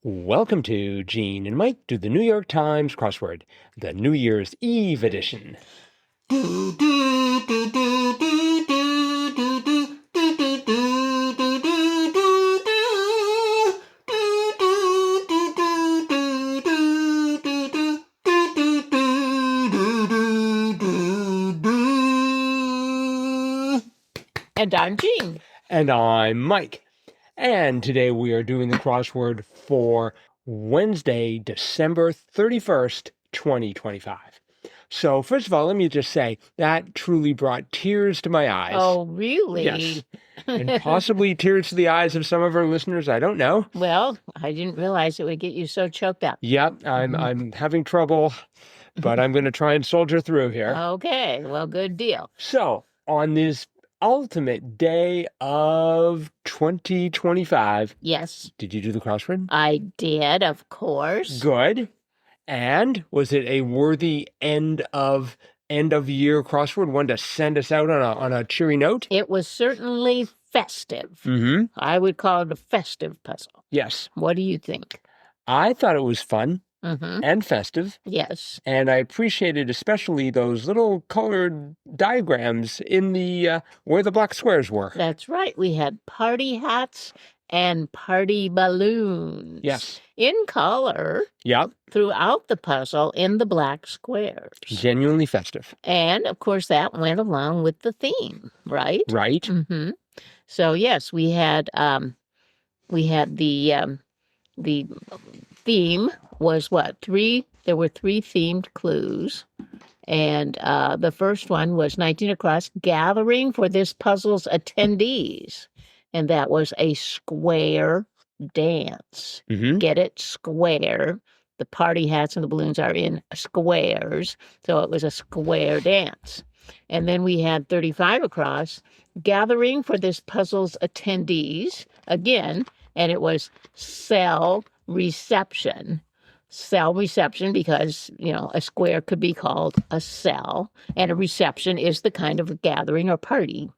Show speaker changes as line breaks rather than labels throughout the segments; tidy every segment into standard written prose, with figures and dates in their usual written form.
Welcome to Gene and Mike do the New York Times crossword, the New Year's Eve edition.
And I'm Jean.
And I'm Mike. And today we are doing the crossword for Wednesday, December 31st, 2025. So first of all, let me just say that truly brought tears to my eyes.
Oh, really?
Yes. And possibly tears to the eyes of some of our listeners. I don't know.
Well, I didn't realize it would get you so choked up.
Yep, I'm having trouble, but I'm going to try and soldier through here.
Okay, well, good deal.
So, on this ultimate day of 2025.
Yes.
Did you do the crossword?
I did, of course.
Good. And was it a worthy end of year crossword, one to send us out on a cheery note?
It was certainly festive.
Mm-hmm.
I would call it a festive puzzle.
Yes.
What do you think?
I thought it was fun
Mm-hmm.
and festive.
Yes.
And I appreciated especially those little colored diagrams in the where the black squares were.
That's right. We had party hats and party balloons.
Yes.
In color.
Yep.
Throughout the puzzle in the black squares.
Genuinely festive.
And, of course, that went along with the theme, right?
Right.
Mm-hmm. So, yes, we had the theme was what? There were three themed clues. And the first one was 19 across, gathering for this puzzle's attendees. And that was a square dance.
Mm-hmm.
Get it? Square. The party hats and the balloons are in squares. So it was a square dance. And then we had 35 across, gathering for this puzzle's attendees again. And it was cell reception. Cell reception because, a square could be called a cell. And a reception is the kind of a gathering or party.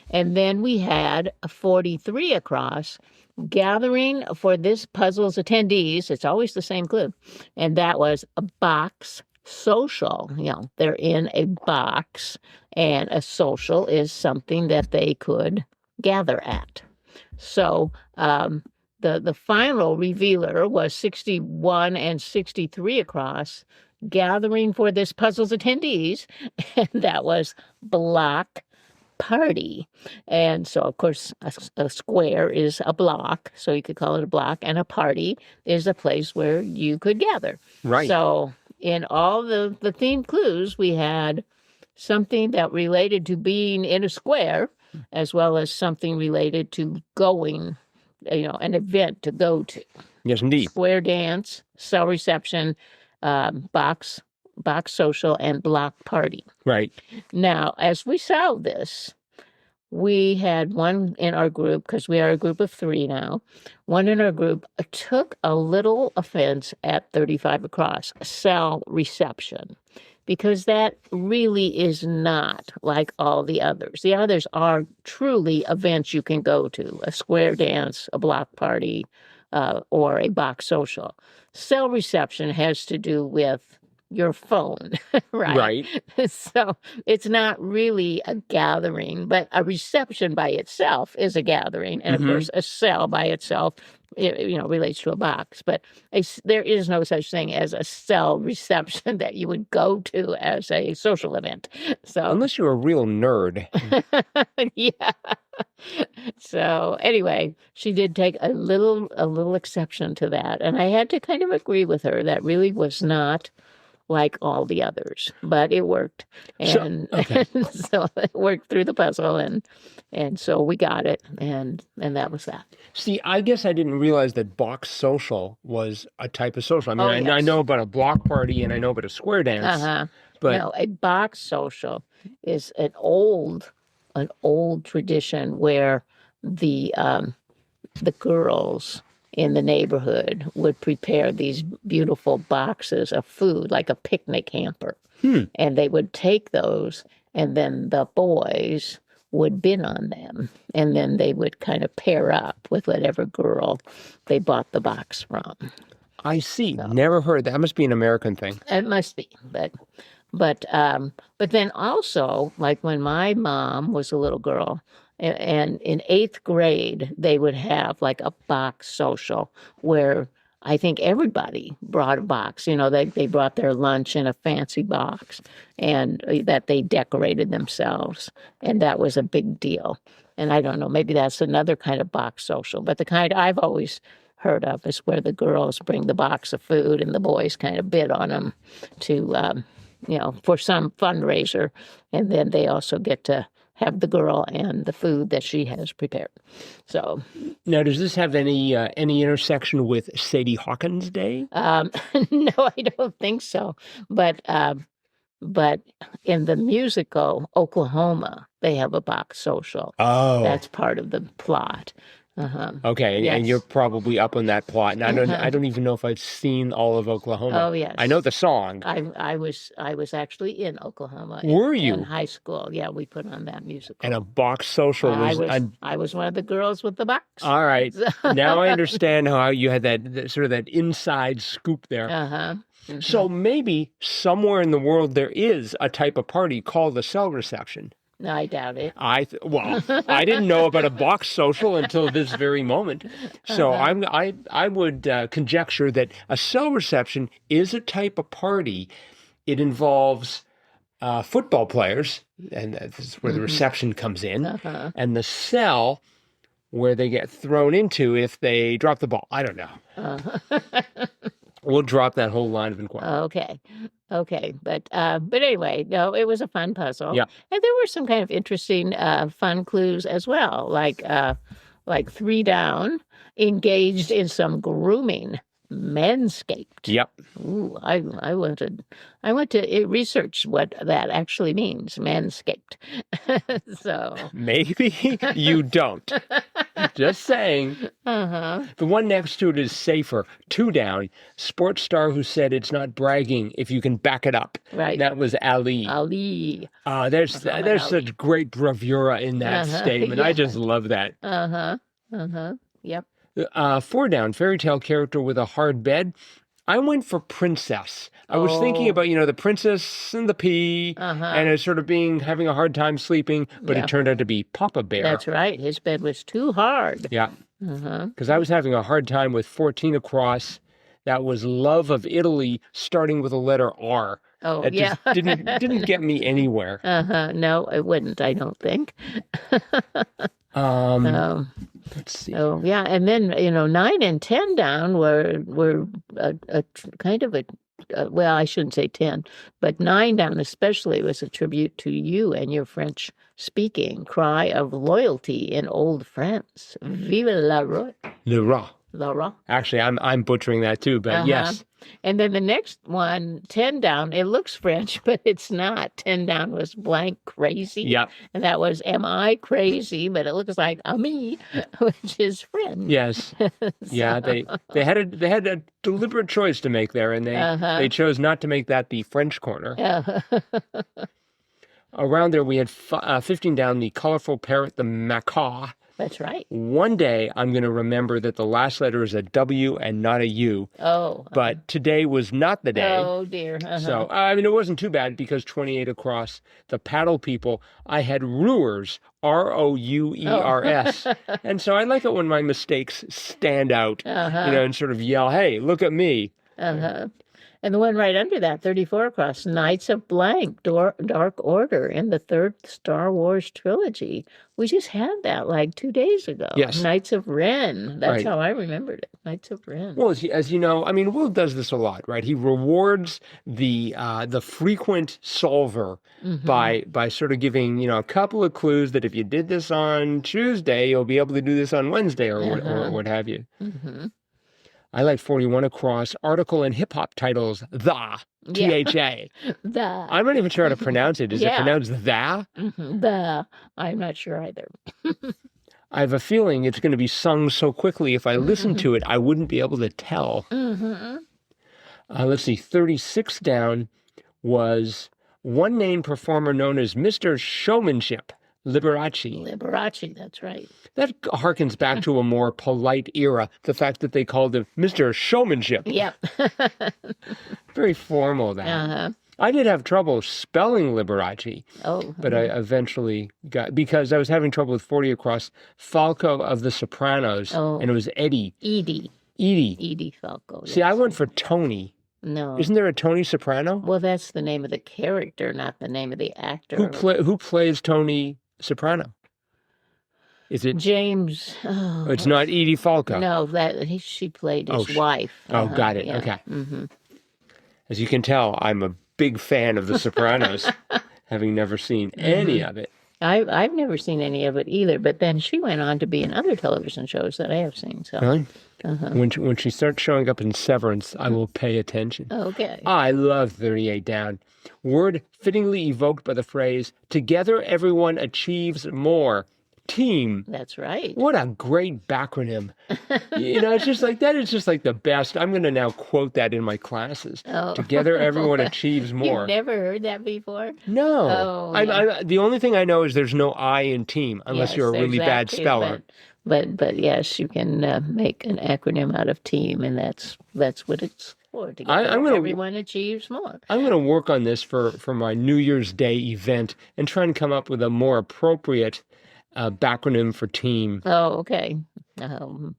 And then we had a 43 across, gathering for this puzzle's attendees. It's always the same clue. And that was a box social. They're in a box, and a social is something that they could gather at. So the final revealer was 61 and 63 across, gathering for this puzzle's attendees. And that was block party. And so, of course, a square is a block, so you could call it a block, and a party is a place where you could gather.
Right.
So in all the themed clues, we had something that related to being in a square, as well as something related to going, an event to go to.
Yes, indeed.
Square dance, cell reception, box social, and block party.
Right.
Now, as we saw this, we had one in our group, because we are a group of three now, one in our group took a little offense at 35 across, cell reception, because that really is not like all the others. The others are truly events you can go to, a square dance, a block party, or a box social. Cell reception has to do with your phone, right?
Right.
So it's not really a gathering, but a reception by itself is a gathering. And, of course, a cell by itself, relates to a box. But there is no such thing as a cell reception that you would go to as a social event. So
unless you're a real nerd.
yeah. So anyway, she did take a little exception to that. And I had to kind of agree with her. That really was not like all the others, but it worked. And so it worked through the puzzle, and so we got it, and that was that.
See, I guess I didn't realize that box social was a type of social. I mean,
yes.
I know about a block party and I know about a square dance. But
no, a box social is an old tradition where the girls in the neighborhood would prepare these beautiful boxes of food, like a picnic hamper. And they would take those, and then the boys would bid on them, and then they would kind of pair up with whatever girl they bought the box from.
I see.
So.
Never heard. That must be an American thing.
It must be, but then also, like when my mom was a little girl, and in 8th grade, they would have like a box social where I think everybody brought a box. You know, they brought their lunch in a fancy box, and that they decorated themselves, and that was a big deal. And I don't know, maybe that's another kind of box social, but the kind I've always heard of is where the girls bring the box of food and the boys kind of bid on them to, for some fundraiser. And then they also get to have the girl and the food that she has prepared. So
now, does this have any intersection with Sadie Hawkins Day?
no, I don't think so. But in the musical Oklahoma, they have a box social.
Oh,
That's part of the plot.
okay,
Yes.
and you're probably up on that plot. And I don't even know if I've seen all of Oklahoma.
Oh, yes.
I know the song.
I was actually in Oklahoma.
Were
in
you?
high school? Yeah, we put on that musical.
And a box social was.
I was one of the girls with the box.
All right. Now I understand how you had that sort of that inside scoop there.
Mm-hmm.
So maybe somewhere in the world there is a type of party called the cell reception.
No, I doubt it.
I didn't know about a box social until this very moment. So I would conjecture that a cell reception is a type of party. It involves football players, and that's where the reception comes in, and the cell where they get thrown into if they drop the ball. I don't know. We'll drop that whole line of inquiry.
Okay. But anyway, no, it was a fun puzzle.
Yeah.
And there were some kind of interesting fun clues as well, like 3 down, engaged in some grooming, manscaped.
Yep.
Ooh, I went to research what that actually means, manscaped. So
Maybe you don't. Just saying. The one next to it is safer. 2 down. Sports star who said it's not bragging if you can back it up.
Right.
That was Ali.
Ali.
There's such great bravura in that statement.
Yeah.
I just love that.
Yep.
4 down. Fairy tale character with a hard bed. I went for princess. I was thinking about, the princess and the pea, and it's sort of having a hard time sleeping, but it turned out to be Papa Bear.
That's right. His bed was too hard.
Yeah. Because I was having a hard time with 14 across. That was love of Italy, starting with a letter R.
Oh,
It
yeah.
just didn't get me anywhere.
No, it wouldn't, I don't think.
Let's see.
Oh, yeah. And then, 9 and 10 down were a kind of well, I shouldn't say 10, but 9 down especially was a tribute to you and your French speaking cry of loyalty in old France. Vive la roi.
Le Roi.
La roi.
Actually, I'm butchering that too, but yes.
And then the next one, 10 down, it looks French, but it's not. 10 down was blank crazy.
Yep.
And that was, am I crazy? But it looks like me, which is French.
Yes. Yeah, they had a deliberate choice to make there, and they chose not to make that the French corner. Around there, we had 15 down, the colorful parrot, the macaw.
That's right.
One day, I'm going to remember that the last letter is a W and not a U.
Oh.
But today was not the day.
Oh, dear.
So, it wasn't too bad because 28 across, the paddle people, I had Ruers, Rouers. And so I like it when my mistakes stand out, and sort of yell, hey, look at me.
And the one right under that, 34 across, Knights of Blank, Dark Order in the 3rd Star Wars trilogy. We just had that like 2 days ago.
Yes.
Knights of Ren. That's
Right.
how I remembered it. Knights of Ren.
Well, as you know, Will does this a lot, right? He rewards the frequent solver by sort of giving, a couple of clues that if you did this on Tuesday, you'll be able to do this on Wednesday or what have you. I like 41 across, article and hip-hop titles, the, T-H-A.
The.
I'm not even sure how to pronounce it. Is it pronounced the?
The. I'm not sure either.
I have a feeling it's going to be sung so quickly, if I listened to it, I wouldn't be able to tell. Let's see, 36 down was one name performer known as Mr. Showmanship. Liberace.
Liberace, that's right.
That harkens back to a more polite era, the fact that they called him Mr. Showmanship.
Yep.
Very formal, that.
Uh-huh.
I did have trouble spelling Liberace,
Oh.
but I eventually got, because I was having trouble with 40 across, Falco of The Sopranos, and it was Eddie.
Edie.
Edie
Falco.
See, I went for Tony.
No.
Isn't there a Tony Soprano?
Well, that's the name of the character, not the name of the actor.
Who plays Tony Soprano? Is it
James? Oh,
it's not Edie Falco.
No, she played his wife.
Oh, got it.
Yeah.
Okay.
Mm-hmm.
As you can tell, I'm a big fan of The Sopranos, having never seen any of it.
I've never seen any of it either, but then she went on to be in other television shows that I have seen. So.
Really? When she starts showing up in Severance, I will pay attention.
Okay.
I love 38 Down. Word fittingly evoked by the phrase, together everyone achieves more. Team.
That's right.
What a great backronym. It's just like, that is just like the best. I'm going to now quote that in my classes.
Oh.
Together everyone achieves more.
You've never heard that before?
No.
Oh,
I the only thing I know is there's no I in team, unless you're a really bad speller.
But yes, you can make an acronym out of team, and that's what it's for. Together, everyone achieves more.
I'm going to work on this for my New Year's Day event and try and come up with a more appropriate backronym for team.
Oh, okay.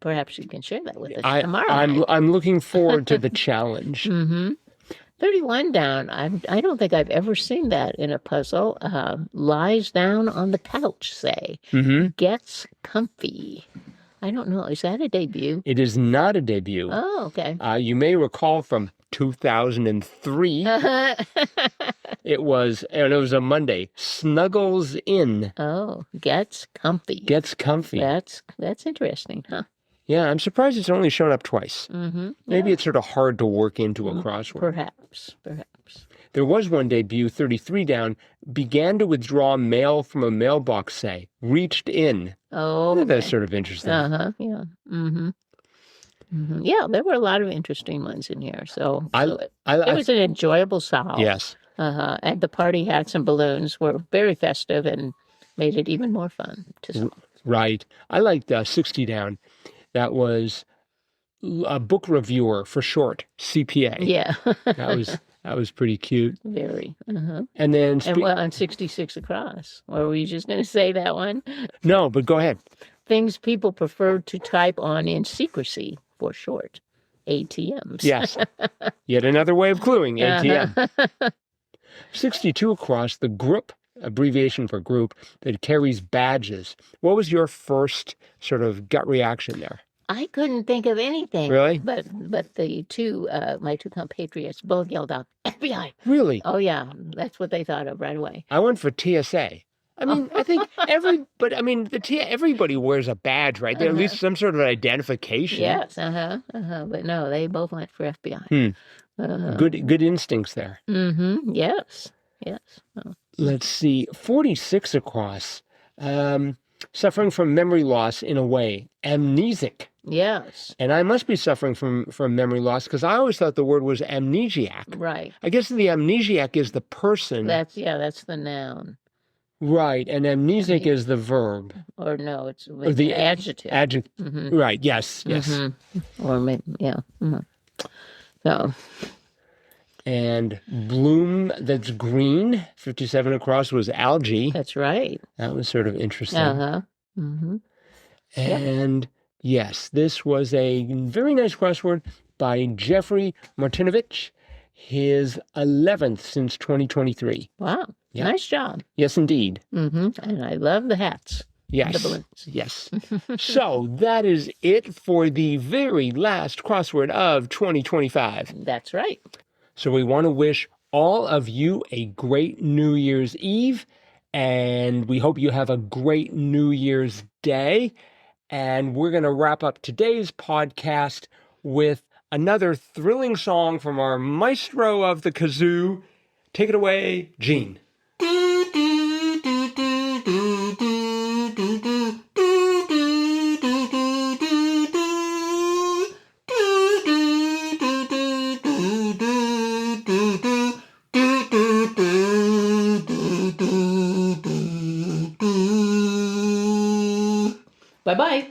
Perhaps you can share that with us tomorrow.
I'm looking forward to the challenge.
31 down. I don't think I've ever seen that in a puzzle. Lies down on the couch, say. Gets comfy. I don't know. Is that a debut?
It is not a debut.
Oh, okay.
You may recall from 2003. It was a Monday. Snuggles in.
Oh, gets comfy.
Gets comfy.
That's interesting, huh?
Yeah, I'm surprised it's only shown up twice. Maybe it's sort of hard to work into a crossword.
Perhaps.
There was one debut, 33 down, began to withdraw mail from a mailbox, say, reached in.
Oh, okay.
That's sort of interesting.
Yeah. Yeah, there were a lot of interesting ones in here. So it was an enjoyable solve.
Yes.
And the party hats and balloons were very festive and made it even more fun to solve.
Right. I liked 60 down. That was a book reviewer for short, CPA.
Yeah.
That was pretty cute.
Very.
And then...
on 66 across. Or were you just going to say that one?
No, but go ahead.
Things people prefer to type on in secrecy, for short. ATMs.
Yes. Yet another way of cluing, ATM. 62 across, the group, abbreviation for group, that carries badges. What was your first sort of gut reaction there?
I couldn't think of anything.
Really?
But the my two compatriots both yelled out, FBI.
Really?
Oh, yeah. That's what they thought of right away.
I went for TSA. I mean, I think everybody wears a badge, right? At least some sort of identification.
Yes, But no, they both went for FBI.
Good instincts there.
Yes. Oh.
Let's see, 46 across. Suffering from memory loss in a way, amnesic.
Yes.
And I must be suffering from memory loss because I always thought the word was amnesiac.
Right.
I guess the amnesiac is the person.
That's the noun.
Right, and amnesic is the verb.
Or no, it's the adjective.
Adjective. Right, yes.
Or maybe, yeah. So.
And bloom that's green, 57 across, was algae.
That's right.
That was sort of interesting. And yes, this was a very nice crossword by Jeffrey Martinovich, his 11th since 2023.
Wow. Yep. Nice job.
Yes, indeed.
And I love the hats.
Yes.
The balloons.
Yes. So that is it for the very last crossword of 2025.
That's right.
So we want to wish all of you a great New Year's Eve, and we hope you have a great New Year's Day. And we're going to wrap up today's podcast with another thrilling song from our maestro of the kazoo. Take it away, Gene.
Bye-bye.